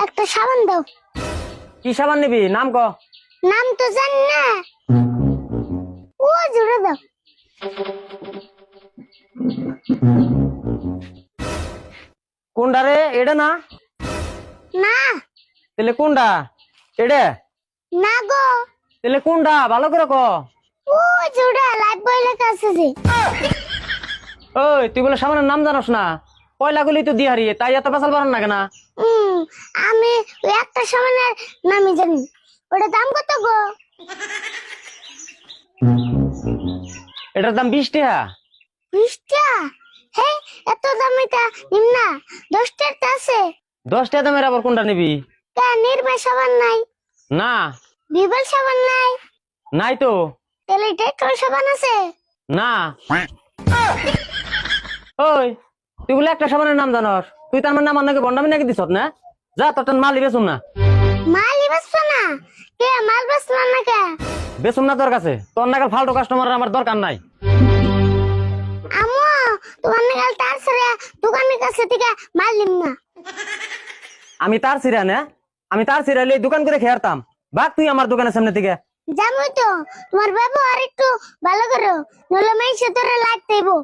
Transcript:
একটা সাবান দাও। কি সাবান নিবি নাম ক। নাম তো জানি না। ও জুড়ে দাও। কোনটা রে এটা না না তাহলে কোনটা এটা না গো, তাহলে কোনটা ভালো করে ক। ও জুড়ে লাইফ বয় লেখা আছে যে। ওই তুই বলে সাবানের নাম জানোস না, পয়লা গুলি তো দিয়ে হারিয়ে তাই এত পেশাল পারান না কেনা। আমি ওই একটা সাবানের নামই জানি। ওটা দাম কত গো? এটার দাম 20 টাকা। 20 টাকা? হে, এত দামে তা নিম না। 10 টাকা আছে। 10 টাকা দামের আবার কোনটা নিবি? তা নির্মা সাবান নাই? না বিবল সাবান নাই? নাই তো। তাহলে ডেটল সাবান আছে? না। ওই তুই বলে একটা সাবানের নাম জানোস, তুই তার মানে নাম নাকি বন্ডামি নাকি দিছত না? যা তোর মাল বেচুম না। মাল বেচছো না? কে মাল বেচছো না কে? বেচুম না তোর কাছে, তোর নাগাল ফালতু কাস্টমার আমার দরকার নাই। আমো, তোমার নাগাল তার ছেড়ে দোকানের কাছে থেকে মাল নিম না। আমি তার সিরা না, আমি তার সিরাইলে দোকান করে খেয়ারতাম। বাক তুই আমার দোকানের সামনে থেকে। জানোই তো, তোমার ব্যবহার একটু ভালো করো, নইলে মাইসে তোরে লাইট দেবো।